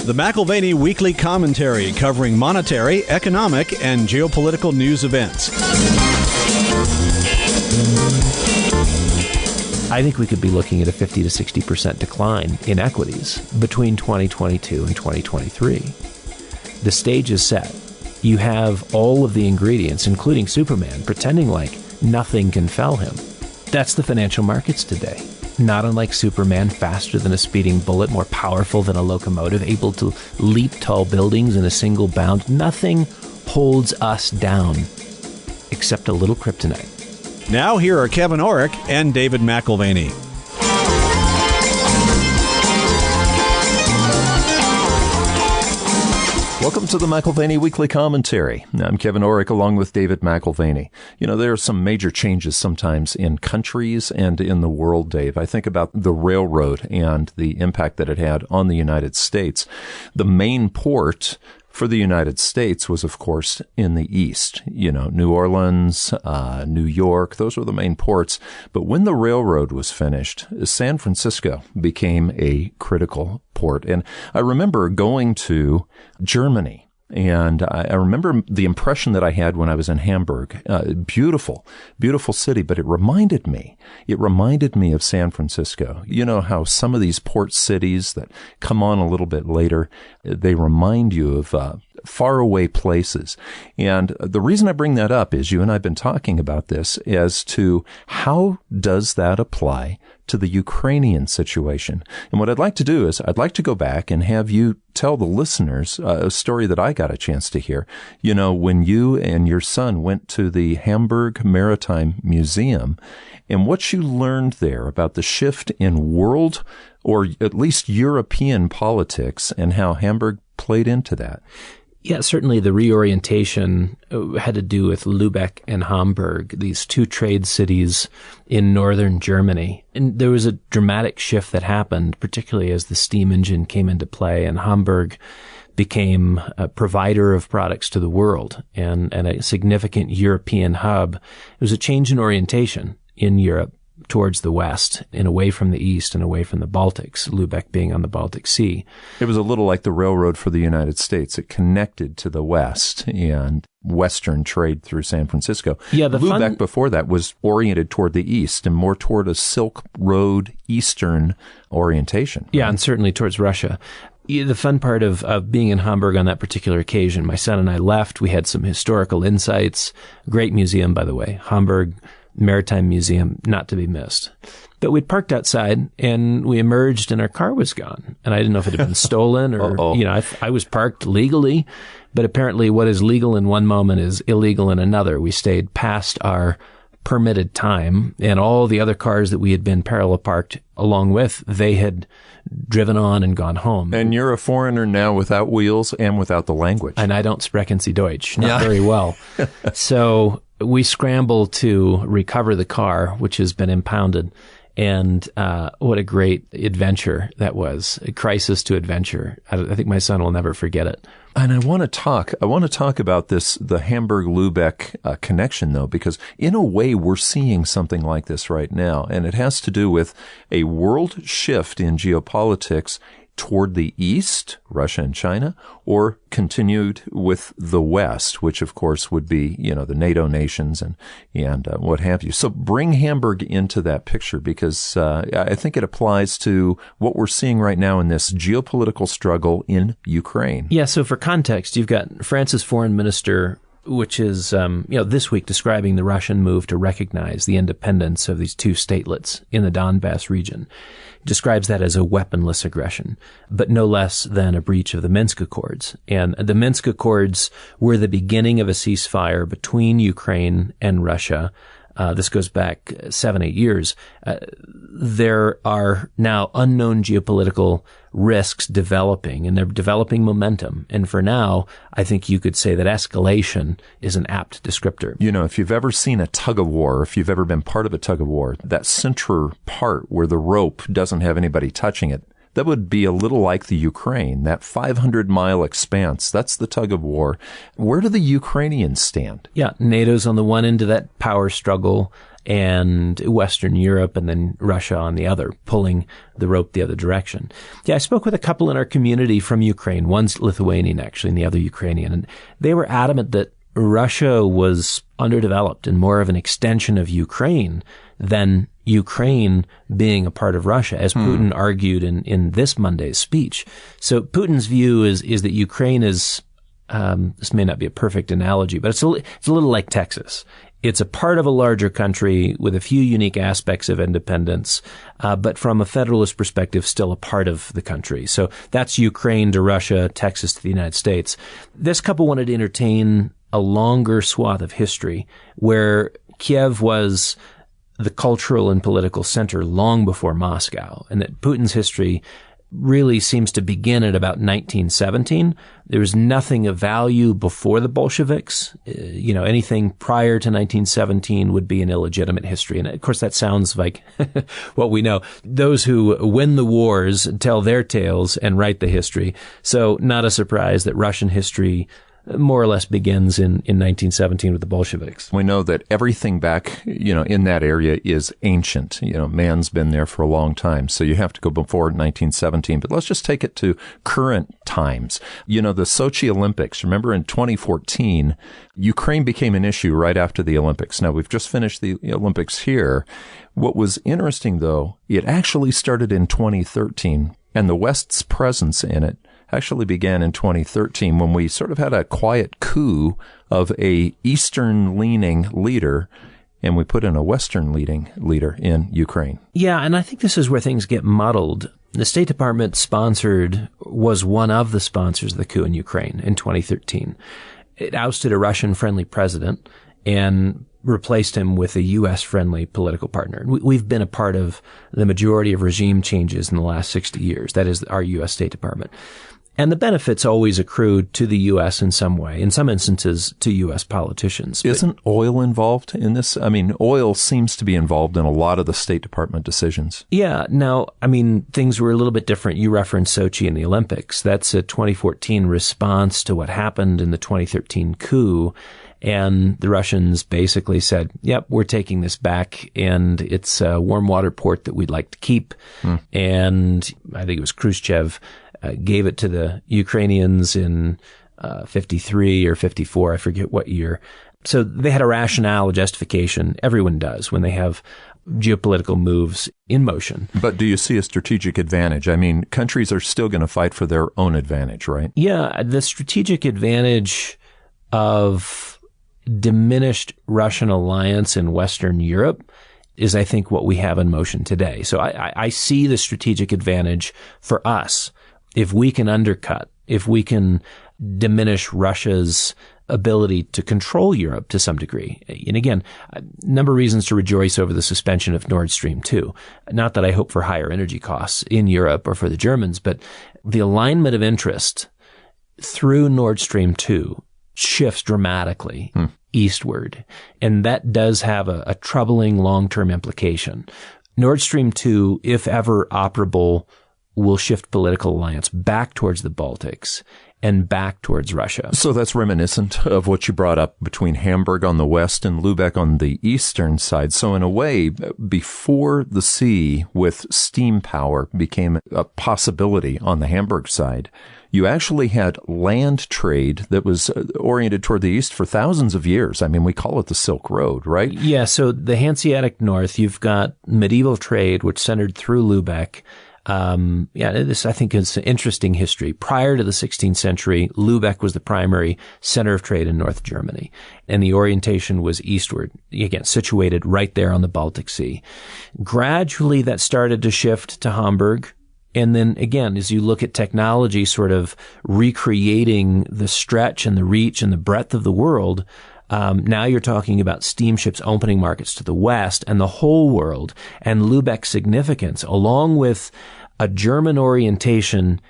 The McAlvany Weekly Commentary, covering monetary, economic, and geopolitical news events. I think we could be looking at a 50 to 60% decline in equities between 2022 and 2023. The stage is set. You have all of the ingredients, including Superman, pretending like nothing can fell him. That's the financial markets today. Not unlike Superman, faster than a speeding bullet, more powerful than a locomotive, able to leap tall buildings in a single bound. Nothing holds us down except a little kryptonite. Now here are Kevin Orrick and David McAlvany. Welcome to the McAlvany Weekly Commentary. I'm Kevin Orrick along with David McAlvany. You know, there are some major changes sometimes in countries and in the world, Dave. I think about the railroad and the impact that it had on the United States. The main port for the United States was, of course, in the east. You know, New Orleans, New York, those were the main ports. But when the railroad was finished, San Francisco became a critical port. And I remember going to Germany. And I remember the impression that I had when I was in Hamburg. Beautiful, beautiful city, but it reminded me of San Francisco. You know how some of these port cities that come on a little bit later, they remind you of faraway places. And the reason I bring that up is you and I have been talking about this as to how does that apply to the Ukrainian situation. And what I'd like to do is I'd like to go back and have you tell the listeners a story that I got a chance to hear. You know, when you and your son went to the Hamburg Maritime Museum and what you learned there about the shift in world or at least European politics and how Hamburg played into that. Yeah, certainly the reorientation had to do with Lübeck and Hamburg, these two trade cities in northern Germany. And there was a dramatic shift that happened, particularly as the steam engine came into play and Hamburg became a provider of products to the world and a significant European hub. It was a change in orientation in Europe towards the west and away from the east and away from the Baltics, Lübeck being on the Baltic Sea. It was a little like the railroad for the United States. It connected to the west and western trade through San Francisco. Yeah, Lübeck before that was oriented toward the east and more toward a Silk Road eastern orientation. Yeah, and certainly towards Russia. The fun part of being in Hamburg on that particular occasion, my son and I left. We had some historical insights. Great museum, by the way. Hamburg Maritime Museum, not to be missed. But we'd parked outside and we emerged and our car was gone. And I didn't know if it had been stolen or, you know, I was parked legally, but apparently what is legal in one moment is illegal in another. We stayed past our permitted time and all the other cars that we had been parallel parked along with, they had driven on and gone home. And you're a foreigner now without wheels and without the language. And I don't sprechen Sie Deutsch, not very well. So we scramble to recover the car, which has been impounded. And what a great adventure that was, a crisis to adventure. I think my son will never forget it. And I want to talk about this, the Hamburg-Lübeck connection, though, because in a way we're seeing something like this right now. And it has to do with a world shift in geopolitics toward the east, Russia and China, or continued with the west, which of course would be, you know, the NATO nations and what have you. So bring Hamburg into that picture because I think it applies to what we're seeing right now in this geopolitical struggle in Ukraine. Yeah, so for context, you've got France's foreign minister, which is, this week describing the Russian move to recognize the independence of these two statelets in the Donbass region. Describes that as a weaponless aggression, but no less than a breach of the Minsk Accords. And the Minsk Accords were the beginning of a ceasefire between Ukraine and Russia. This goes back 7-8 years. There are now unknown geopolitical risks developing, and they're developing momentum. And for now, I think you could say that escalation is an apt descriptor. You know, if you've ever seen a tug of war, if you've ever been part of a tug of war, that center part where the rope doesn't have anybody touching it, that would be a little like the Ukraine, that 500-mile expanse. That's the tug of war. Where do the Ukrainians stand? Yeah, NATO's on the one end of that power struggle, and Western Europe, and then Russia on the other, pulling the rope the other direction. Yeah, I spoke with a couple in our community from Ukraine. One's Lithuanian, actually, and the other Ukrainian. And they were adamant that Russia was underdeveloped and more of an extension of Ukraine than Ukraine being a part of Russia, as Putin argued in this Monday's speech. So Putin's view is that Ukraine is, this may not be a perfect analogy, but it's a little like Texas. It's a part of a larger country with a few unique aspects of independence, but from a federalist perspective, still a part of the country. So that's Ukraine to Russia, Texas to the United States. This couple wanted to entertain a longer swath of history where Kiev was the cultural and political center long before Moscow, and that Putin's history really seems to begin at about 1917. There was nothing of value before the Bolsheviks. Anything prior to 1917 would be an illegitimate history. And of course, that sounds like what we know. Those who win the wars tell their tales and write the history. So not a surprise that Russian history more or less begins in 1917 with the Bolsheviks. We know that everything back, in that area is ancient. Man's been there for a long time. So you have to go before 1917. But let's just take it to current times. The Sochi Olympics, remember in 2014, Ukraine became an issue right after the Olympics. Now, we've just finished the Olympics here. What was interesting, though, it actually started in 2013, and the West's presence in it actually began in 2013 when we sort of had a quiet coup of a Eastern-leaning leader, and we put in a Western-leaning leader in Ukraine. Yeah, and I think this is where things get muddled. The State Department was one of the sponsors of the coup in Ukraine in 2013. It ousted a Russian-friendly president and replaced him with a U.S.-friendly political partner. We've been a part of the majority of regime changes in the last 60 years. That is our U.S. State Department. And the benefits always accrued to the U.S. in some way, in some instances to U.S. politicians. Isn't oil involved in this? I mean, oil seems to be involved in a lot of the State Department decisions. Yeah. Now, things were a little bit different. You referenced Sochi and the Olympics. That's a 2014 response to what happened in the 2013 coup. And the Russians basically said, yep, we're taking this back, and it's a warm water port that we'd like to keep. And I think it was Khrushchev gave it to the Ukrainians in 53 or 54, I forget what year. So they had a rationale, a justification. Everyone does when they have geopolitical moves in motion. But do you see a strategic advantage? Countries are still going to fight for their own advantage, right? Yeah, the strategic advantage of diminished Russian alliance in Western Europe is, I think, what we have in motion today. So I see the strategic advantage for us if we can undercut, if we can diminish Russia's ability to control Europe to some degree. And again, a number of reasons to rejoice over the suspension of Nord Stream 2. Not that I hope for higher energy costs in Europe or for the Germans, but the alignment of interest through Nord Stream 2 shifts dramatically eastward. And that does have a troubling long-term implication. Nord Stream 2, if ever operable, will shift political alliance back towards the Baltics and back towards Russia. So that's reminiscent of what you brought up between Hamburg on the west and Lübeck on the eastern side. So in a way, before the sea with steam power became a possibility on the Hamburg side, you actually had land trade that was oriented toward the east for thousands of years. We call it the Silk Road, right? Yeah, so the Hanseatic North, you've got medieval trade, which centered through Lübeck. This I think is an interesting history. Prior to the 16th century, Lübeck was the primary center of trade in North Germany, and the orientation was eastward, again, situated right there on the Baltic Sea. Gradually, that started to shift to Hamburg. And then again, as you look at technology sort of recreating the stretch and the reach and the breadth of the world, now you're talking about steamships opening markets to the west and the whole world, and Lübeck's significance, along with a German orientation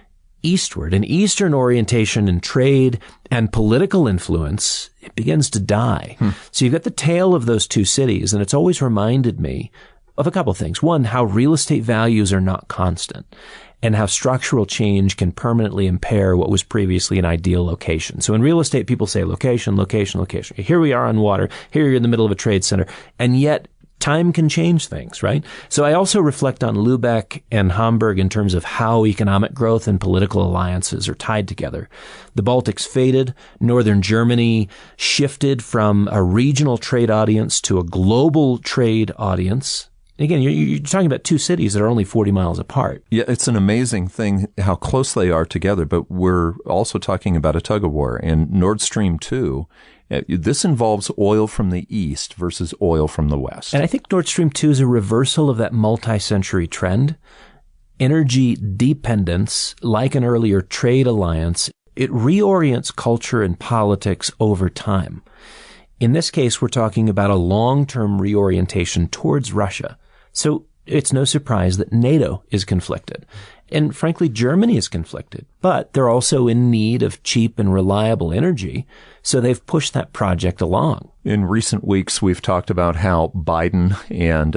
eastward, an Eastern orientation in trade and political influence, it begins to die. So you've got the tale of those two cities, and it's always reminded me of a couple of things. One, how real estate values are not constant, and how structural change can permanently impair what was previously an ideal location. So in real estate, people say location, location, location. Here we are on water. Here you're in the middle of a trade center. And yet time can change things, right? So I also reflect on Lübeck and Hamburg in terms of how economic growth and political alliances are tied together. The Baltics faded. Northern Germany shifted from a regional trade audience to a global trade audience. Again, you're talking about two cities that are only 40 miles apart. Yeah, it's an amazing thing how close they are together, but we're also talking about a tug of war. And Nord Stream 2, this involves oil from the east versus oil from the west. And I think Nord Stream 2 is a reversal of that multi-century trend. Energy dependence, like an earlier trade alliance, it reorients culture and politics over time. In this case, we're talking about a long-term reorientation towards Russia. So it's no surprise that NATO is conflicted. And frankly, Germany is conflicted. But they're also in need of cheap and reliable energy. So they've pushed that project along. In recent weeks, we've talked about how Biden and,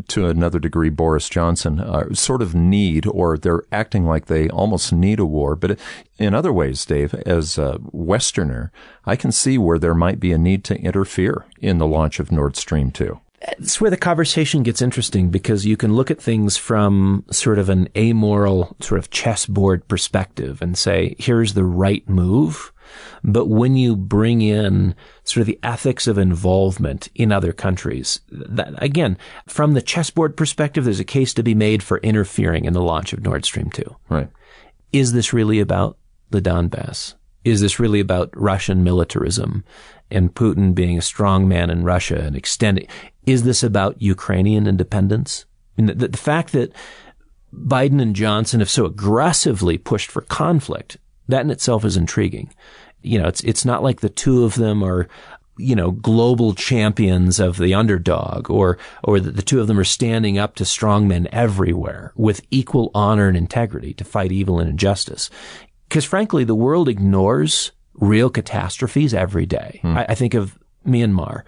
to another degree, Boris Johnson sort of need, or they're acting like they almost need a war. But in other ways, Dave, as a Westerner, I can see where there might be a need to interfere in the launch of Nord Stream 2. It's where the conversation gets interesting, because you can look at things from sort of an amoral sort of chessboard perspective and say, here's the right move. But when you bring in sort of the ethics of involvement in other countries, that, again, from the chessboard perspective, there's a case to be made for interfering in the launch of Nord Stream 2. Right. Is this really about the Donbass? Is this really about Russian militarism and Putin being a strong man in Russia and extending? Is this about Ukrainian independence? And the fact that Biden and Johnson have so aggressively pushed for conflict, that in itself is intriguing. You know, it's not like the two of them are, global champions of the underdog, or that the two of them are standing up to strongmen everywhere with equal honor and integrity to fight evil and injustice. Because frankly, the world ignores real catastrophes every day. I think of Myanmar.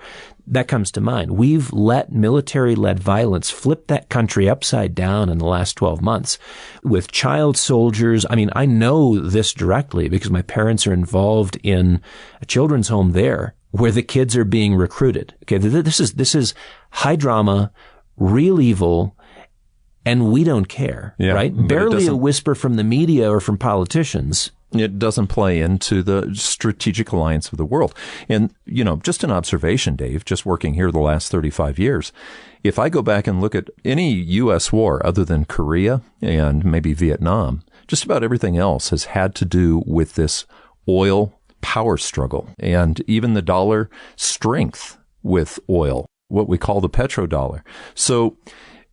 That comes to mind. We've let military-led violence flip that country upside down in the last 12 months with child soldiers. I mean, I know this directly because my parents are involved in a children's home there where the kids are being recruited. Okay, this is high drama, real evil, and we don't care, right? Barely a whisper from the media or from politicians. It doesn't play into the strategic alliance of the world. And, just an observation, Dave, just working here the last 35 years, if I go back and look at any U.S. war other than Korea and maybe Vietnam, just about everything else has had to do with this oil power struggle and even the dollar strength with oil, what we call the petrodollar. So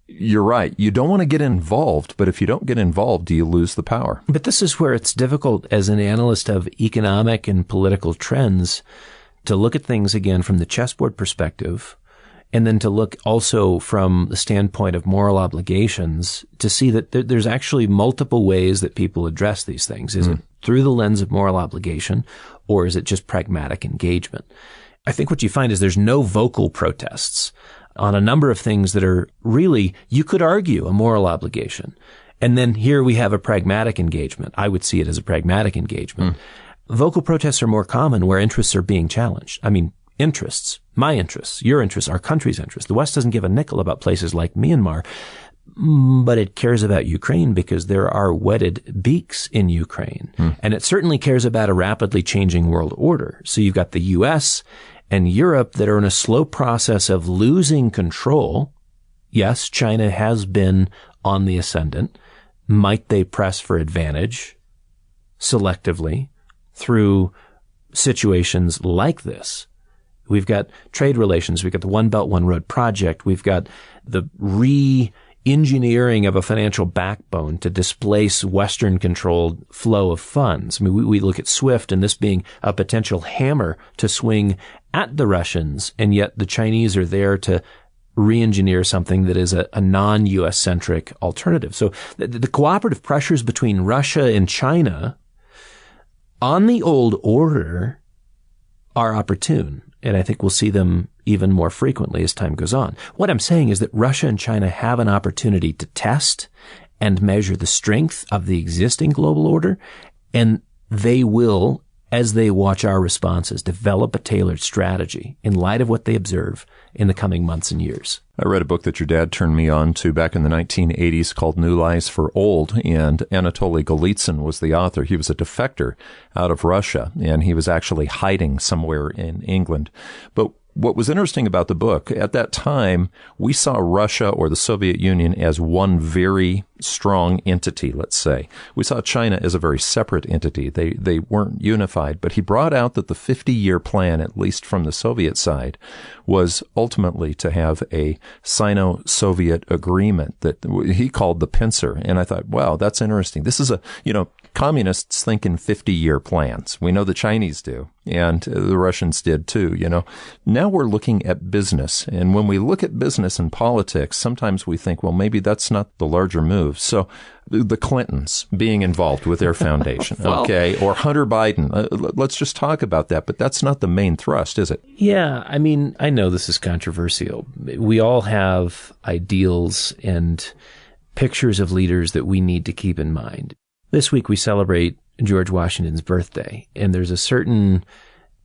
you're right. You don't want to get involved, but if you don't get involved, do you lose the power? But this is where it's difficult as an analyst of economic and political trends to look at things again from the chessboard perspective, and then to look also from the standpoint of moral obligations to see that there's actually multiple ways that people address these things. Is it through the lens of moral obligation, or is it just pragmatic engagement? I think what you find is there's no vocal protests on a number of things that are really, you could argue, a moral obligation. And then here we have a pragmatic engagement. I would see it as a pragmatic engagement. Vocal protests are more common where interests are being challenged. I mean, interests, my interests, your interests, our country's interests. The West doesn't give a nickel about places like Myanmar, but it cares about Ukraine because there are whetted beaks in Ukraine. And it certainly cares about a rapidly changing world order. So you've got the U.S. and Europe that are in a slow process of losing control. Yes, China has been on the ascendant. Might they press for advantage selectively through situations like this? We've got trade relations. We've got the One Belt, One Road project. We've got the re-engineering of a financial backbone to displace Western-controlled flow of funds. I mean, we look at SWIFT and this being a potential hammer to swing at the Russians, and yet the Chinese are there to re-engineer something that is a non-U.S. centric alternative. So the cooperative pressures between Russia and China on the old order are opportune. And I think we'll see them even more frequently as time goes on. What I'm saying is that Russia and China have an opportunity to test and measure the strength of the existing global order, and they will as they watch our responses, develop a tailored strategy in light of what they observe in the coming months and years. I read a book that your dad turned me on to back in the 1980s called New Lies for Old, and Anatoly Golitsyn was the author. He was a defector out of Russia, and he was actually hiding somewhere in England. But what was interesting about the book, at that time, we saw Russia or the Soviet Union as one very strong entity, let's say. We saw China as a very separate entity. They weren't unified. But he brought out that the 50-year plan, at least from the Soviet side, was ultimately to have a Sino-Soviet agreement that he called the pincer. And I thought, wow, that's interesting. This is communists think in 50-year plans. We know the Chinese do, and the Russians did too, Now we're looking at business. And when we look at business and politics, sometimes we think, well, maybe that's not the larger move. So the Clintons being involved with their foundation, okay, or Hunter Biden, let's just talk about that. But that's not the main thrust, is it? Yeah, I mean, I know this is controversial. We all have ideals and pictures of leaders that we need to keep in mind. This week we celebrate George Washington's birthday, and there's a certain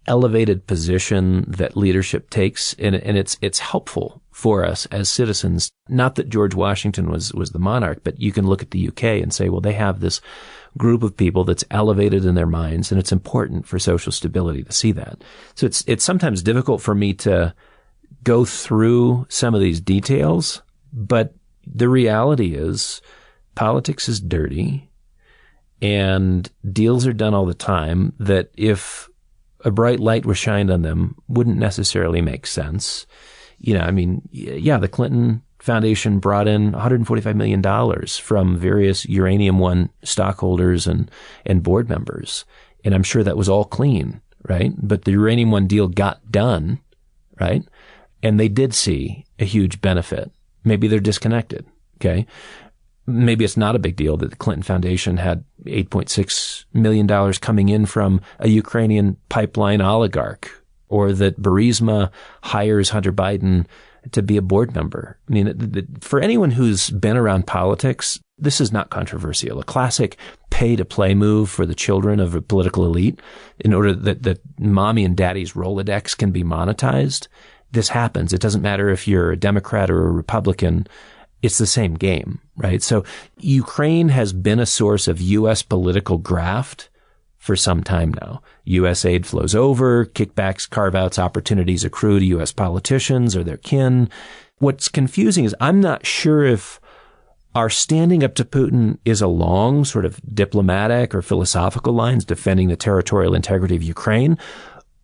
elevated position that leadership takes, and it's helpful for us as citizens. Not that George Washington was the monarch, but you can look at the UK and say, well, they have this group of people that's elevated in their minds, and it's important for social stability to see that. So it's sometimes difficult for me to go through some of these details, but the reality is politics is dirty. And deals are done all the time that if a bright light was shined on them wouldn't necessarily make sense. The Clinton Foundation brought in $145 million from various Uranium One stockholders and board members. And I'm sure that was all clean, right? But the Uranium One deal got done, right? And they did see a huge benefit. Maybe they're disconnected, okay? Maybe it's not a big deal that the Clinton Foundation had $8.6 million coming in from a Ukrainian pipeline oligarch, or that Burisma hires Hunter Biden to be a board member. I mean, for anyone who's been around politics, this is not controversial. A classic pay-to-play move for the children of a political elite in order that mommy and daddy's Rolodex can be monetized. This happens. It doesn't matter if you're a Democrat or a Republican. It's the same game, right? So Ukraine has been a source of U.S. political graft for some time now. U.S. aid flows over, kickbacks, carve-outs, opportunities accrue to U.S. politicians or their kin. What's confusing is I'm not sure if our standing up to Putin is along sort of diplomatic or philosophical lines defending the territorial integrity of Ukraine,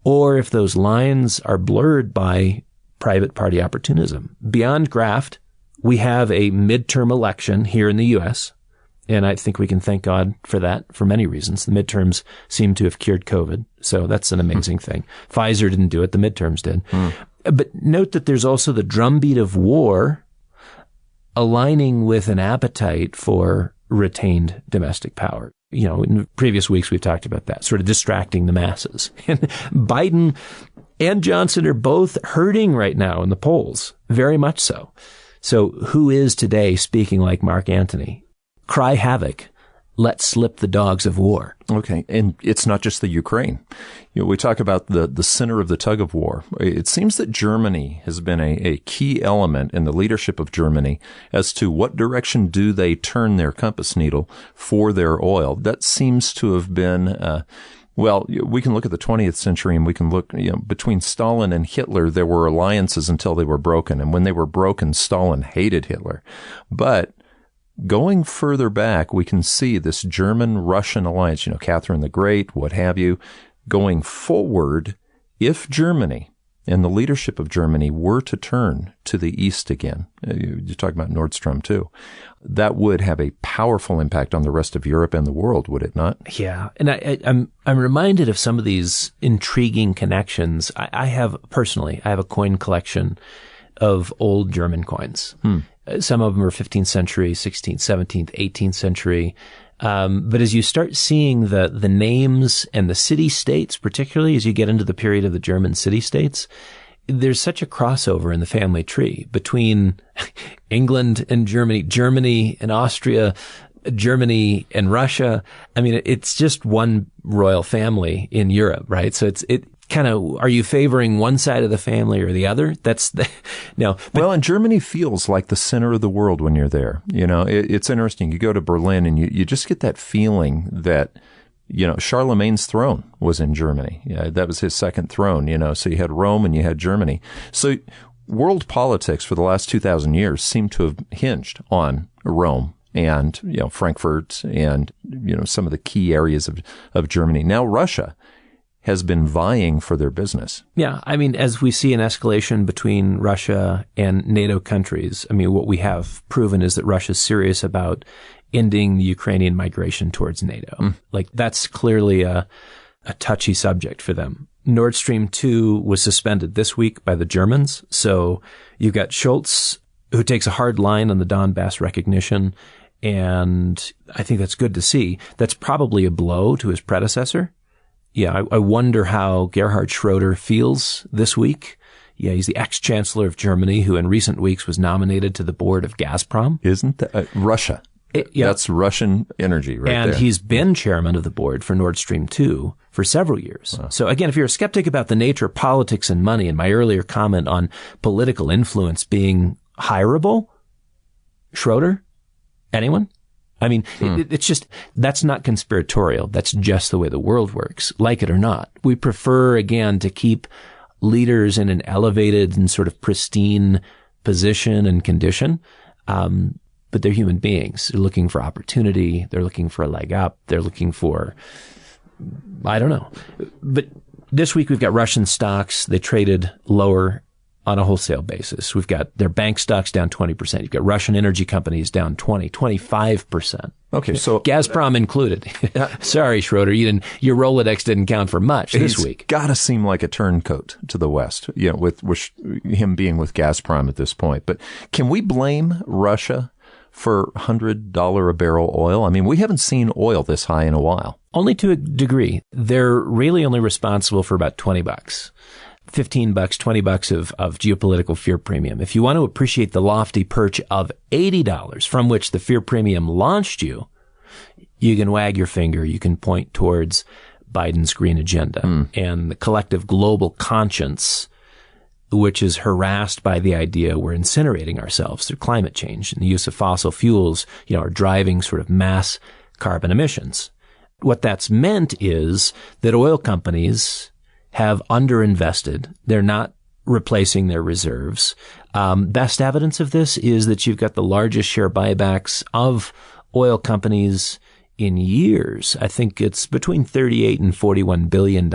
or if those lines are blurred by private party opportunism. Beyond graft, we have a midterm election here in the U.S., and I think we can thank God for that for many reasons. The midterms seem to have cured COVID, so that's an amazing thing. Pfizer didn't do it, the midterms did. But note that there's also the drumbeat of war aligning with an appetite for retained domestic power. In previous weeks we've talked about that, sort of distracting the masses. And Biden and Johnson are both hurting right now in the polls, very much so. So who is today speaking like Mark Antony? Cry havoc. Let slip the dogs of war. Okay. And it's not just the Ukraine. We talk about the center of the tug of war. It seems that Germany has been a key element in the leadership of Germany as to what direction do they turn their compass needle for their oil. That seems to have been, we can look at the 20th century and we can look, between Stalin and Hitler, there were alliances until they were broken. And when they were broken, Stalin hated Hitler. But going further back, we can see this German-Russian alliance, Catherine the Great, what have you. Going forward, if Germany and the leadership of Germany were to turn to the east again, you talk about Nord Stream too, that would have a powerful impact on the rest of Europe and the world, would it not? Yeah. And I'm reminded of some of these intriguing connections. I have a coin collection of old German coins. Some of them are 15th century, 16th, 17th, 18th century. But as you start seeing the names and the city-states, particularly as you get into the period of the German city-states, there's such a crossover in the family tree between England and Germany and Austria, Germany and Russia. I mean, it's just one royal family in Europe, right? So it kind of, are you favoring one side of the family or the other? No. Well, and Germany feels like the center of the world when you're there. It's interesting. You go to Berlin and you just get that feeling that, Charlemagne's throne was in Germany. Yeah, that was his second throne, so you had Rome and you had Germany. So world politics for the last 2,000 years seem to have hinged on Rome and, Frankfurt and, some of the key areas of Germany. Now Russia has been vying for their business. Yeah. I mean, as we see an escalation between Russia and NATO countries, I mean, what we have proven is that Russia's serious about ending the Ukrainian migration towards NATO. Like, that's clearly a touchy subject for them. Nord Stream 2 was suspended this week by the Germans. So you've got Scholz, who takes a hard line on the Donbass recognition. And I think that's good to see. That's probably a blow to his predecessor. Yeah, I wonder how Gerhard Schroeder feels this week. Yeah, he's the ex-chancellor of Germany, who in recent weeks was nominated to the board of Gazprom. Isn't that Russia? Yeah. That's Russian energy right and there. He's been chairman of the board for Nord Stream 2 for several years. Wow. So again, if you're a skeptic about the nature of politics and money, and my earlier comment on political influence being hireable, Schroeder, anyone? I mean, it's just, that's not conspiratorial. That's just the way the world works, like it or not. We prefer, again, to keep leaders in an elevated and sort of pristine position and condition. But they're human beings. They're looking for opportunity. They're looking for a leg up. They're looking for, I don't know. But this week we've got Russian stocks. They traded lower on a wholesale basis. We've got their bank stocks down 20%. You've got Russian energy companies down 25%. Okay, so Gazprom included. Sorry, Schroeder, your Rolodex didn't count for much this week. It's got to seem like a turncoat to the West, with him being with Gazprom at this point. But can we blame Russia for $100 a barrel oil? I mean, we haven't seen oil this high in a while. Only to a degree. They're really only responsible for about $20. $15, $20 of geopolitical fear premium. If you want to appreciate the lofty perch of $80 from which the fear premium launched you, you can wag your finger. You can point towards Biden's green agenda and the collective global conscience, which is harassed by the idea we're incinerating ourselves through climate change, and the use of fossil fuels, are driving sort of mass carbon emissions. What that's meant is that oil companies have underinvested. They're not replacing their reserves. Best evidence of this is that you've got the largest share buybacks of oil companies in years. I think it's between $38 and $41 billion.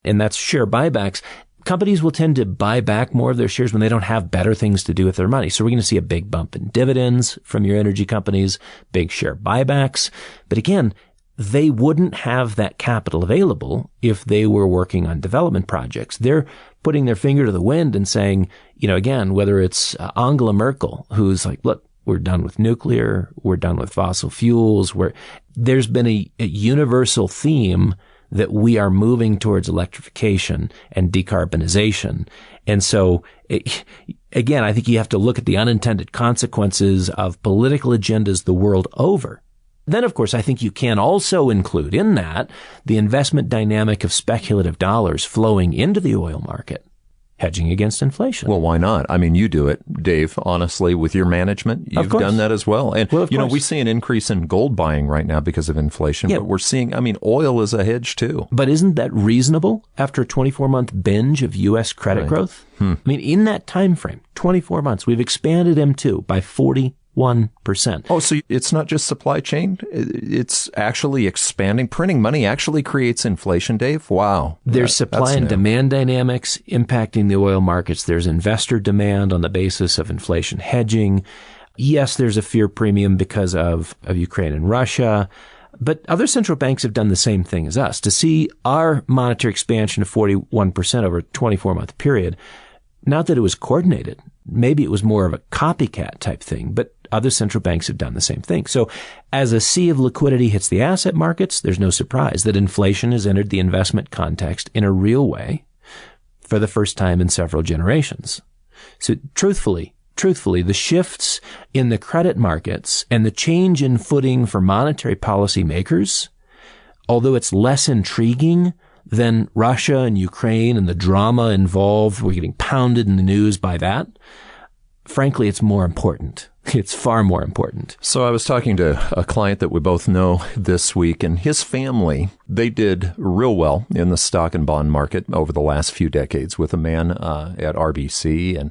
And that's share buybacks. Companies will tend to buy back more of their shares when they don't have better things to do with their money. So we're going to see a big bump in dividends from your energy companies, big share buybacks. But again, they wouldn't have that capital available if they were working on development projects. They're putting their finger to the wind and saying, again, whether it's Angela Merkel, who's like, look, we're done with nuclear, we're done with fossil fuels. There's been a universal theme that we are moving towards electrification and decarbonization. And so, again, I think you have to look at the unintended consequences of political agendas the world over. Then, of course, I think you can also include in that the investment dynamic of speculative dollars flowing into the oil market, hedging against inflation. Well, why not? I mean, you do it, Dave, honestly, with your management. You've done that as well. And, we see an increase in gold buying right now because of inflation, but we're seeing, oil is a hedge too. But isn't that reasonable after a 24-month binge of U.S. credit growth? In that time frame, 24 months, we've expanded M2 by 41%. Oh, so it's not just supply chain. It's actually expanding. Printing money actually creates inflation, Dave. Wow. There's supply and demand dynamics impacting the oil markets. There's investor demand on the basis of inflation hedging. Yes, there's a fear premium because of Ukraine and Russia. But other central banks have done the same thing as us. To see our monetary expansion of 41% over a 24-month period, not that it was coordinated. Maybe it was more of a copycat type thing, but other central banks have done the same thing. So as a sea of liquidity hits the asset markets, there's no surprise that inflation has entered the investment context in a real way for the first time in several generations. So truthfully, truthfully, the shifts in the credit markets and the change in footing for monetary policy makers, although it's less intriguing than Russia and Ukraine and the drama involved, we're getting pounded in the news by that, frankly, it's more important. It's far more important. So I was talking to a client that we both know this week, and his family, they did real well in the stock and bond market over the last few decades with a man at RBC and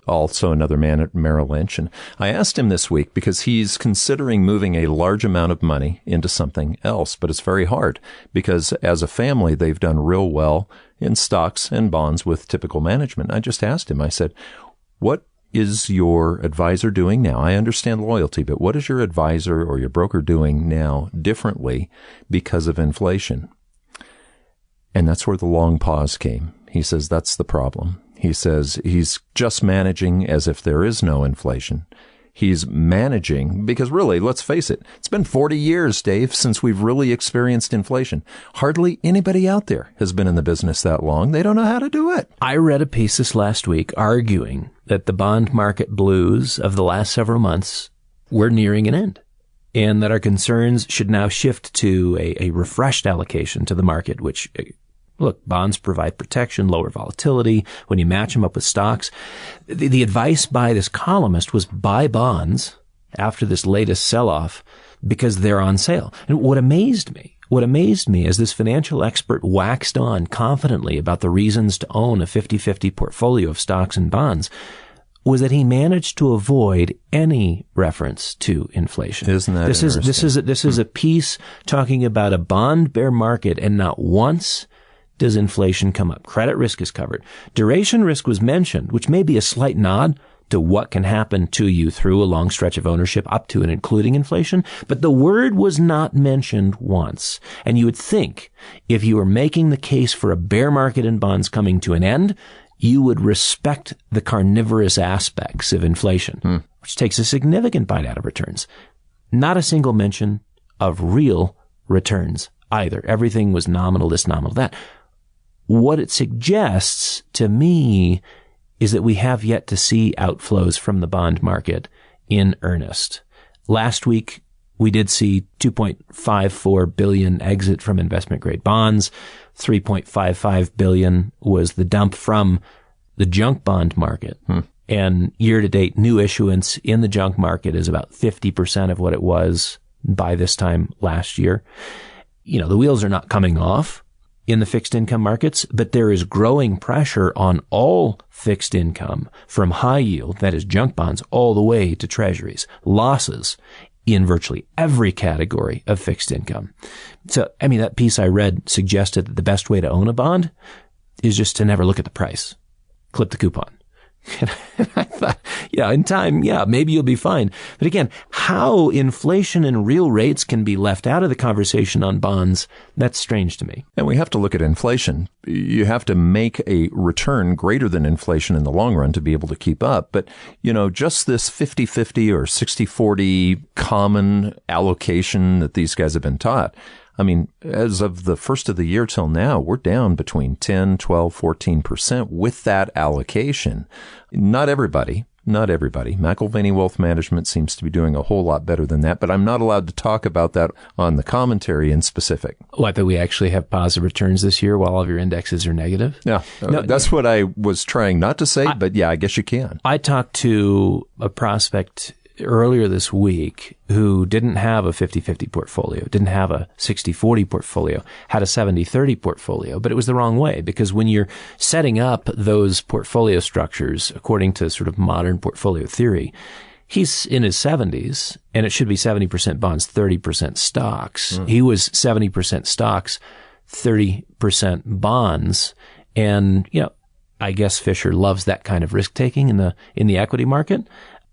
also another man at Merrill Lynch. And I asked him this week because he's considering moving a large amount of money into something else, but it's very hard because as a family, they've done real well in stocks and bonds with typical management. I just asked him, I said, what is your advisor doing now? I understand loyalty, but what is your advisor or your broker doing now differently because of inflation? And that's where the long pause came. He says, that's the problem. He says he's just managing as if there is no inflation. He's managing because really, let's face it, it's been 40 years, Dave, since we've really experienced inflation. Hardly anybody out there has been in the business that long. They don't know how to do it. I read a piece this last week arguing that the bond market blues of the last several months were nearing an end and that our concerns should now shift to a refreshed allocation to the market, which, look, bonds provide protection, lower volatility when you match them up with stocks. The advice by this columnist was buy bonds after this latest sell-off because they're on sale. And what amazed me as this financial expert waxed on confidently about the reasons to own a 50-50 portfolio of stocks and bonds was that he managed to avoid any reference to inflation. Isn't that interesting? This is a piece talking about a bond bear market, and not once does inflation come up. Credit risk is covered. Duration risk was mentioned, which may be a slight nod to what can happen to you through a long stretch of ownership up to and including inflation. But the word was not mentioned once. And you would think if you were making the case for a bear market in bonds coming to an end, you would respect the carnivorous aspects of inflation, which takes a significant bite out of returns. Not a single mention of real returns either. Everything was nominal this, nominal that. What it suggests to me is that we have yet to see outflows from the bond market in earnest. Last week, we did see $2.54 billion exit from investment-grade bonds. $3.55 billion was the dump from the junk bond market. And year-to-date, new issuance in the junk market is about 50% of what it was by this time last year. You know, the wheels are not coming off in the fixed income markets, but there is growing pressure on all fixed income from high yield, that is junk bonds, all the way to treasuries. Losses in virtually every category of fixed income. So, I mean, that piece I read suggested that the best way to own a bond is just to never look at the price. Clip the coupon. And I thought, yeah, in time, yeah, maybe you'll be fine. But again, how inflation and real rates can be left out of the conversation on bonds, that's strange to me. And we have to look at inflation. You have to make a return greater than inflation in the long run to be able to keep up. But, you know, just this 50-50 or 60-40 common allocation that these guys have been taught, I mean, as of the first of the year till now, we're down between 10, 12, 14% with that allocation. Not everybody. McAlvany Wealth Management seems to be doing a whole lot better than that, but I'm not allowed to talk about that on the commentary in specific. What, that we actually have positive returns this year while all of your indexes are negative? Yeah, no, that's what I was trying not to say, but yeah, I guess you can. I talked to a prospect earlier this week who didn't have a 50-50 portfolio, didn't have a 60-40 portfolio, had a 70-30 portfolio, but it was the wrong way because when you're setting up those portfolio structures according to sort of modern portfolio theory, he's in his 70s and it should be 70% bonds, 30% stocks. He was 70% stocks, 30% bonds. And, you know, I guess Fisher loves that kind of risk taking in the equity market.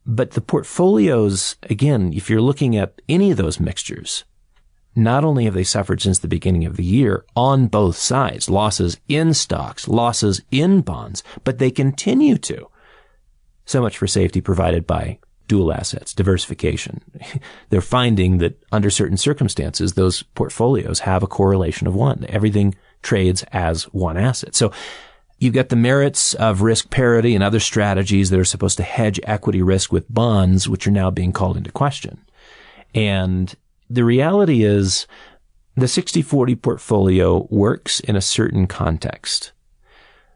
But the portfolios, again, if you're looking at any of those mixtures, not only have they suffered since the beginning of the year on both sides, losses in stocks, losses in bonds, but they continue to. So much for safety provided by dual assets, diversification. They're finding that under certain circumstances, those portfolios have a correlation of one. Everything trades as one asset. So You've got the merits of risk parity and other strategies that are supposed to hedge equity risk with bonds, which are now being called into question. And the reality is the 60-40 portfolio works in a certain context.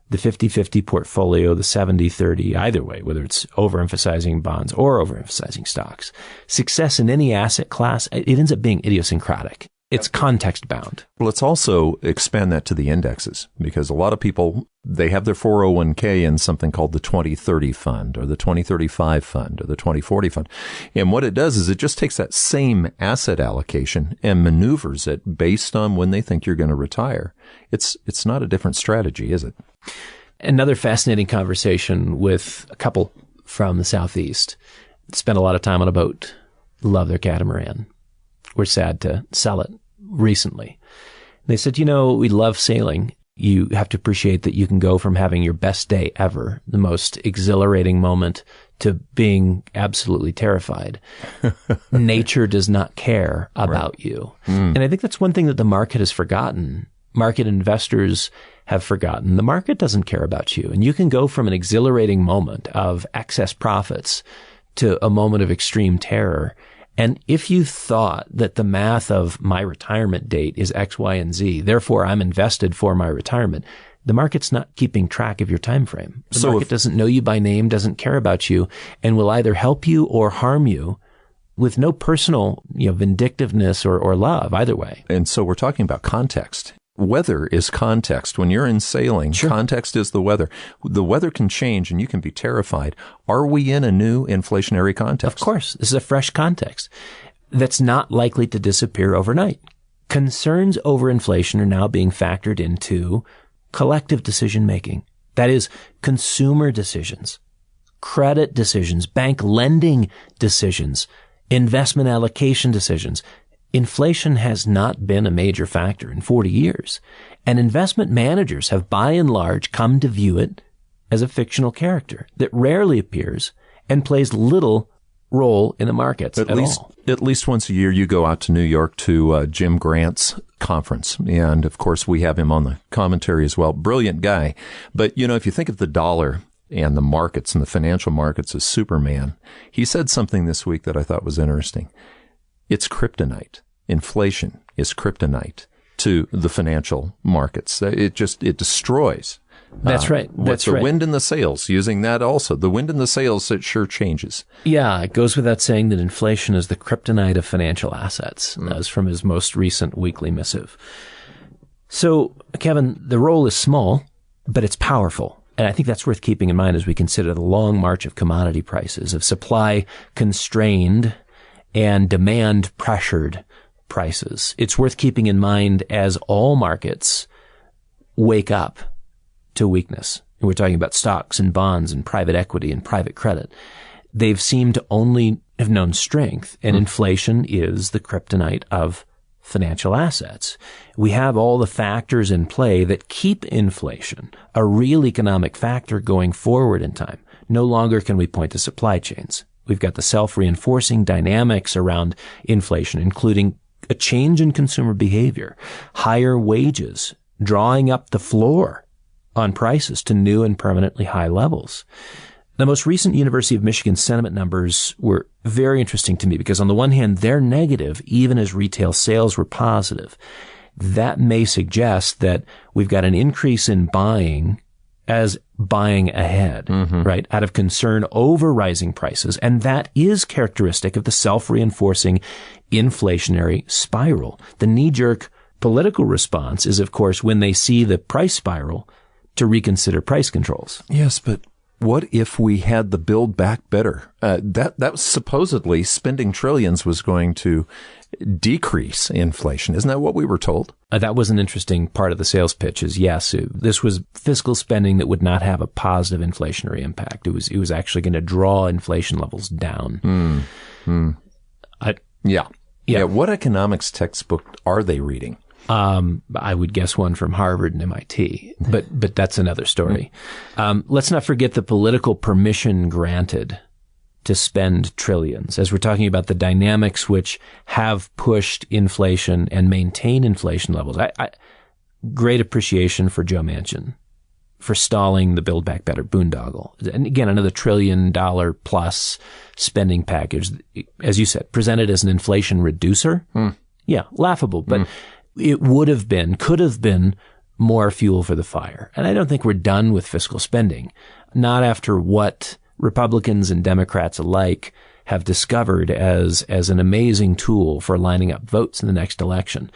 The 50-50 portfolio, the 70-30, either way, whether it's overemphasizing bonds or overemphasizing stocks, success in any asset class, it ends up being idiosyncratic. It's context bound. Let's also expand that to the indexes, because a lot of people, they have their 401k in something called the 2030 fund or the 2035 fund or the 2040 fund. And what it does is it just takes that same asset allocation and maneuvers it based on when they think you're going to retire. It's not a different strategy, is it? Another fascinating conversation with a couple from the Southeast. Spent a lot of time on a boat. Love their catamaran. We're sad to sell it recently. They said, we love sailing. You have to appreciate that you can go from having your best day ever, the most exhilarating moment, to being absolutely terrified. Nature does not care about you. And I think that's one thing that the market has forgotten. Market investors have forgotten. The market doesn't care about you. And you can go from an exhilarating moment of excess profits to a moment of extreme terror. And if you thought that the math of my retirement date is X, Y, and Z, therefore I'm invested for my retirement, the market's not keeping track of your time frame. The market doesn't know you by name, doesn't care about you, and will either help you or harm you with no personal, vindictiveness or love, either way. And so we're talking about context. Weather is context. When you're in sailing, context is the weather. The weather can change and you can be terrified. Are we in a new inflationary context? Of course. This is a fresh context that's not likely to disappear overnight. Concerns over inflation are now being factored into collective decision making. That is, consumer decisions, credit decisions, bank lending decisions, investment allocation decisions. Inflation has not been a major factor in 40 years, and investment managers have by and large come to view it as a fictional character that rarely appears and plays little role in the markets at all. At least once a year you go out to New York to Jim Grant's conference, and of course we have him on the commentary as well. Brilliant guy. But, if you think of the dollar and the markets and the financial markets as Superman, he said something this week that I thought was interesting. It's kryptonite. Inflation is kryptonite to the financial markets. It destroys. That's right. That's the wind in the sails, using that also. The wind in the sails, it sure changes. Yeah, it goes without saying that inflation is the kryptonite of financial assets. That was from his most recent weekly missive. So, Kevin, the role is small, but it's powerful. And I think that's worth keeping in mind as we consider the long march of commodity prices, of supply constrained and demand pressured prices. It's worth keeping in mind as all markets wake up to weakness. And we're talking about stocks and bonds and private equity and private credit. They've seemed to only have known strength, and inflation is the kryptonite of financial assets. We have all the factors in play that keep inflation a real economic factor going forward in time. No longer can we point to supply chains. We've got the self-reinforcing dynamics around inflation, including a change in consumer behavior, higher wages, drawing up the floor on prices to new and permanently high levels. The most recent University of Michigan sentiment numbers were very interesting to me because on the one hand, they're negative even as retail sales were positive. That may suggest that we've got an increase in buying as buying ahead, right? Out of concern over rising prices. And that is characteristic of the self-reinforcing inflationary spiral. The knee-jerk political response is, of course, when they see the price spiral to reconsider price controls. Yes, but what if we had the Build Back Better? That was supposedly spending trillions was going to decrease inflation. Isn't that what we were told? That was an interesting part of the sales pitch is, yes, this was fiscal spending that would not have a positive inflationary impact. It was actually going to draw inflation levels down. Yeah. What economics textbook are they reading? I would guess one from Harvard and MIT, but that's another story. Let's not forget the political permission granted to spend trillions, as we're talking about the dynamics which have pushed inflation and maintain inflation levels. Great appreciation for Joe Manchin for stalling the Build Back Better boondoggle. And again, another $1 trillion plus spending package, as you said, presented as an inflation reducer. Yeah, laughable, but it could have been more fuel for the fire. And I don't think we're done with fiscal spending, not after what Republicans and Democrats alike have discovered as an amazing tool for lining up votes in the next election.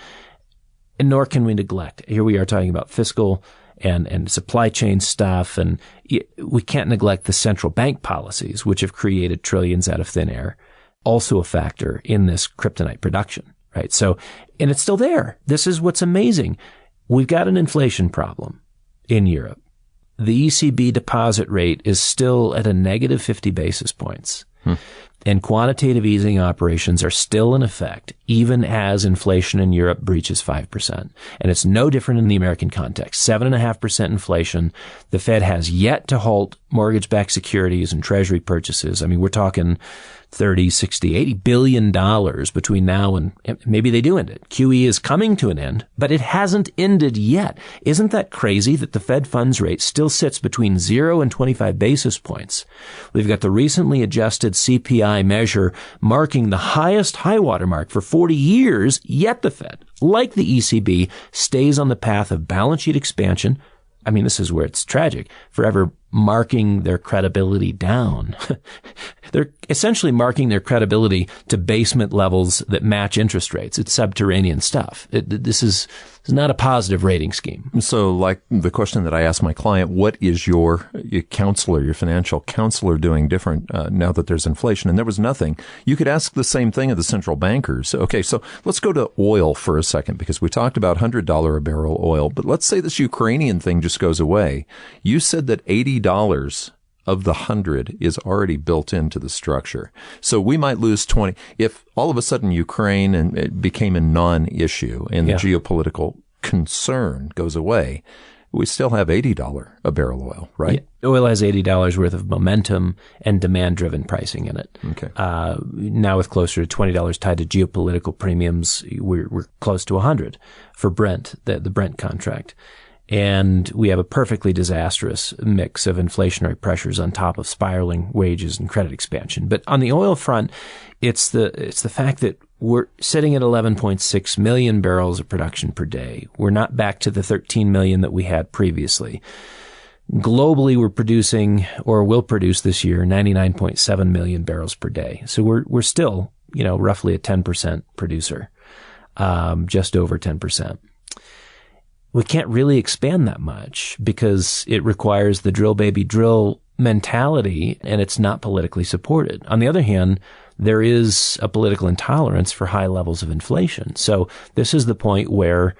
And nor can we neglect. Here we are talking about fiscal and supply chain stuff, and we can't neglect the central bank policies, which have created trillions out of thin air, also a factor in this kryptonite production, right? So, and it's still there. This is what's amazing. We've got an inflation problem in Europe. The ECB deposit rate is still at a negative 50 basis points. And quantitative easing operations are still in effect, even as inflation in Europe breaches 5%. And it's no different in the American context. 7.5% inflation. The Fed has yet to halt mortgage-backed securities and treasury purchases. I mean, we're talking 30, 60, $80 billion between now and maybe they do end it. QE is coming to an end, but it hasn't ended yet. Isn't that crazy that the Fed funds rate still sits between 0 and 25 basis points? We've got the recently adjusted CPI measure marking the highest high water mark for 40 years, yet the Fed, like the ECB, stays on the path of balance sheet expansion. I mean, this is where it's tragic, forever marking their credibility down. They're essentially marking their credibility to basement levels that match interest rates. It's subterranean stuff. This is not a positive rating scheme. So like the question that I asked my client, what is your counselor, your financial counselor doing different now that there's inflation? And there was nothing. You could ask the same thing of the central bankers. Okay, so let's go to oil for a second, because we talked about $100 a barrel oil, but let's say this Ukrainian thing just goes away. You said that $80 of the 100 is already built into the structure. So we might lose 20 if all of a sudden Ukraine and it became a non-issue and the geopolitical concern goes away. We still have $80 a barrel oil, right? Yeah. Oil has $80 worth of momentum and demand-driven pricing in it. Okay. Now with closer to $20 tied to geopolitical premiums, we're close to 100 for Brent, the Brent contract. And we have a perfectly disastrous mix of inflationary pressures on top of spiraling wages and credit expansion. But on the oil front, it's the fact that we're sitting at 11.6 million barrels of production per day. We're not back to the 13 million that we had previously. Globally, we're producing, or will produce this year, 99.7 million barrels per day. So we're still, roughly a 10% producer, just over 10%. We can't really expand that much because it requires the drill baby drill mentality, and it's not politically supported. On the other hand, there is a political intolerance for high levels of inflation. So this is the point where,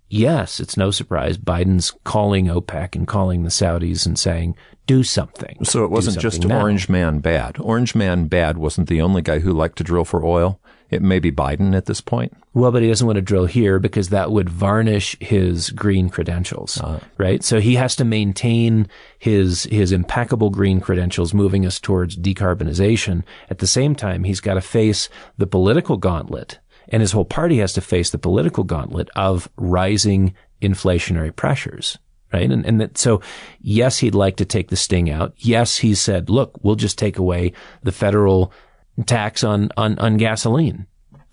yes, it's no surprise Biden's calling OPEC and calling the Saudis and saying, do something. So it wasn't just Orange Man Bad. Orange Man Bad wasn't the only guy who liked to drill for oil. It may be Biden at this point. Well, but he doesn't want to drill here because that would varnish his green credentials, right? So he has to maintain his impeccable green credentials, moving us towards decarbonization. At the same time, he's got to face the political gauntlet, and his whole party has to face the political gauntlet of rising inflationary pressures. Right. So yes, he'd like to take the sting out. Yes, he said, look, we'll just take away the federal tax on gasoline.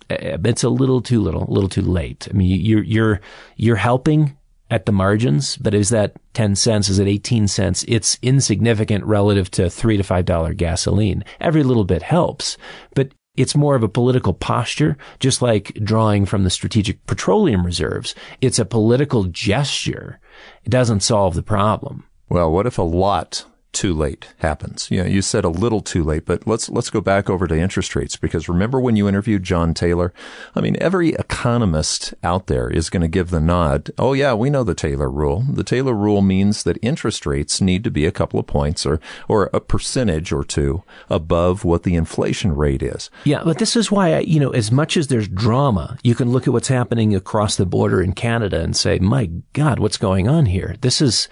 It's a little too late. I mean, you're helping at the margins, but is that 10 cents? Is it 18 cents? It's insignificant relative to $3 to $5 gasoline. Every little bit helps, but it's more of a political posture, just like drawing from the strategic petroleum reserves. It's a political gesture. It doesn't solve the problem. Well, what if a lot too late happens? You said a little too late, but let's go back over to interest rates, because remember when you interviewed John Taylor? I mean, every economist out there is going to give the nod. Oh yeah, we know the Taylor rule. The Taylor rule means that interest rates need to be a couple of points or a percentage or two above what the inflation rate is. Yeah, but this is why as much as there's drama, you can look at what's happening across the border in Canada and say, my God, what's going on here? This is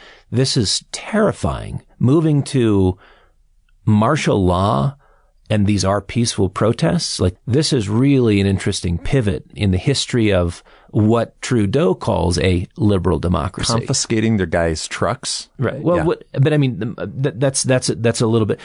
terrifying. Moving to martial law and these are peaceful protests, like this is really an interesting pivot in the history of what Trudeau calls a liberal democracy. Confiscating their guys' trucks. Right. Well, but I mean, that's a little bit.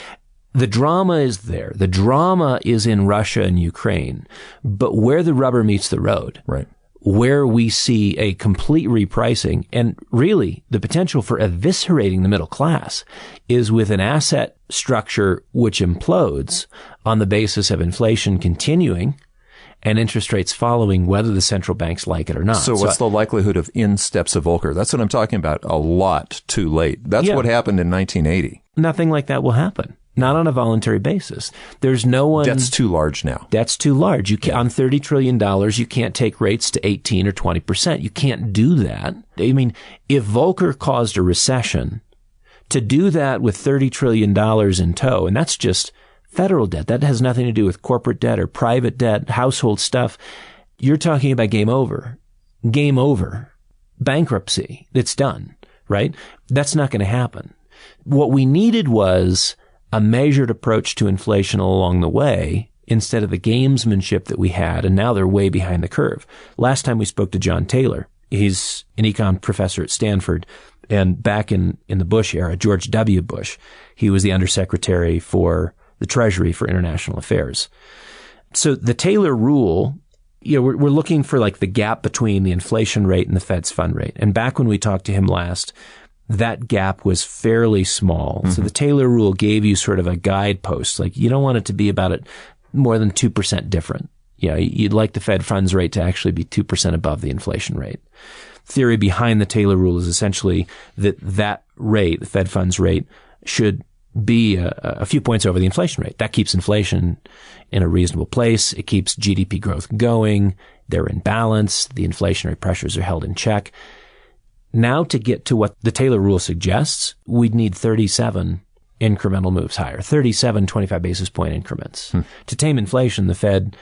The drama is there. The drama is in Russia and Ukraine, but where the rubber meets the road, right, where we see a complete repricing and really the potential for eviscerating the middle class is with an asset structure which implodes on the basis of inflation continuing and interest rates following, whether the central banks like it or not. So what's the likelihood of in steps a Volcker? That's what I'm talking about. A lot too late. That's what happened in 1980. Nothing like that will happen. Not on a voluntary basis. There's no one. Debt's too large now. Debt's too large. You can, on $30 trillion, you can't take rates to 18 or 20%. You can't do that. I mean, if Volcker caused a recession, to do that with $30 trillion in tow, and that's just federal debt. That has nothing to do with corporate debt or private debt, household stuff. You're talking about game over. Game over. Bankruptcy. It's done, right? That's not going to happen. What we needed was a measured approach to inflation along the way instead of the gamesmanship that we had, and now they're way behind the curve. Last time we spoke to John Taylor, he's an econ professor at Stanford, and back in the Bush era, George W. Bush, he was the undersecretary for the Treasury for International Affairs. So the Taylor rule, we're looking for like the gap between the inflation rate and the Fed's fund rate. And back when we talked to him last, that gap was fairly small. Mm-hmm. So the Taylor rule gave you sort of a guidepost. Like you don't want it to be about it more than 2% different. You'd like the Fed funds rate to actually be 2% above the inflation rate. Theory behind the Taylor rule is essentially that rate, the Fed funds rate, should be a few points over the inflation rate. That keeps inflation in a reasonable place. It keeps GDP growth going. They're in balance. The inflationary pressures are held in check. Now to get to what the Taylor rule suggests, we'd need 37 incremental moves higher, 37 25 basis point increments. To tame inflation, the Fed,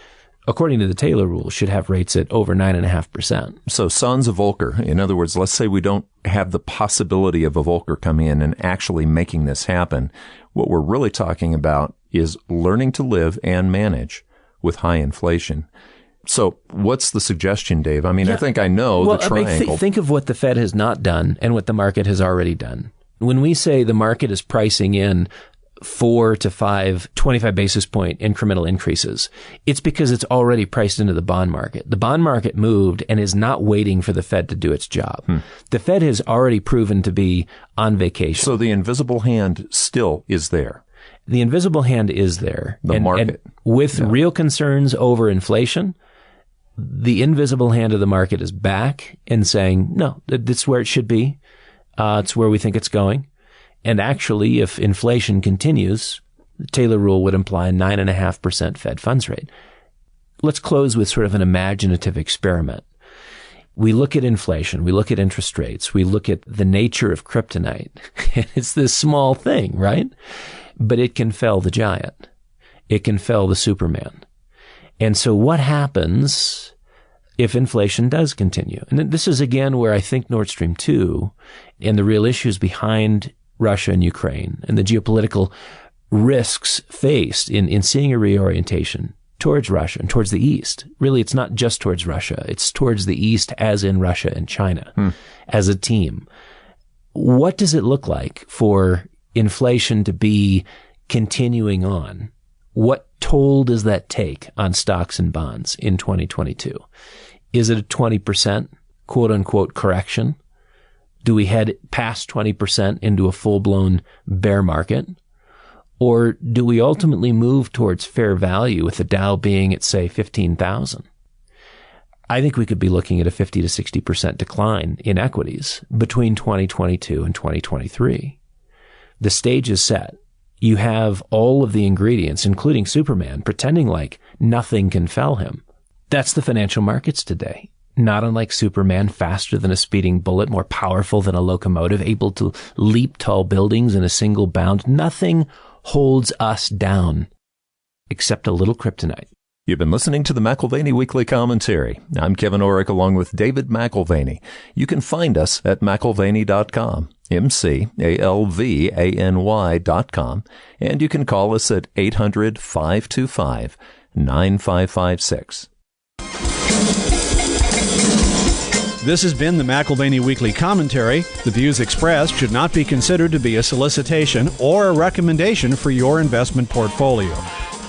according to the Taylor rule, should have rates at over 9.5%. So sans a Volcker, in other words, let's say we don't have the possibility of a Volcker coming in and actually making this happen. What we're really talking about is learning to live and manage with high inflation. So what's the suggestion, Dave? I mean, I think I know the triangle. Think of what the Fed has not done and what the market has already done. When we say the market is pricing in 4 to 5 25 basis point incremental increases, it's because it's already priced into the bond market. The bond market moved and is not waiting for the Fed to do its job. The Fed has already proven to be on vacation. So the invisible hand still is there. The invisible hand is there. The market. And with real concerns over inflation, the invisible hand of the market is back and saying, no, that's where it should be. It's where we think it's going. And actually, if inflation continues, the Taylor rule would imply a 9.5% Fed funds rate. Let's close with sort of an imaginative experiment. We look at inflation, we look at interest rates, we look at the nature of kryptonite. It's this small thing, right? But it can fell the giant. It can fell the Superman. And so what happens if inflation does continue? And this is again where I think Nord Stream 2 and the real issues behind Russia and Ukraine and the geopolitical risks faced in seeing a reorientation towards Russia and towards the East. Really, it's not just towards Russia. It's towards the East, as in Russia and China, as a team. What does it look like for inflation to be continuing on? What toll does that take on stocks and bonds in 2022? Is it a 20% quote unquote correction? Do we head past 20% into a full-blown bear market? Or do we ultimately move towards fair value with the Dow being at, say, 15,000? I think we could be looking at a 50 to 60% decline in equities between 2022 and 2023. The stage is set. You have all of the ingredients, including Superman, pretending like nothing can fell him. That's the financial markets today. Not unlike Superman, faster than a speeding bullet, more powerful than a locomotive, able to leap tall buildings in a single bound. Nothing holds us down except a little kryptonite. You've been listening to the McAlvany Weekly Commentary. I'm Kevin Orrick along with David McAlvany. You can find us at McAlvany.com, McAlvany.com, and you can call us at 800-525-9556. This has been the McAlvany Weekly Commentary. The views expressed should not be considered to be a solicitation or a recommendation for your investment portfolio.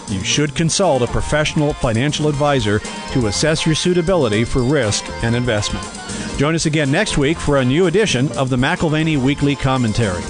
You should consult a professional financial advisor to assess your suitability for risk and investment. Join us again next week for a new edition of the McAlvany Weekly Commentary.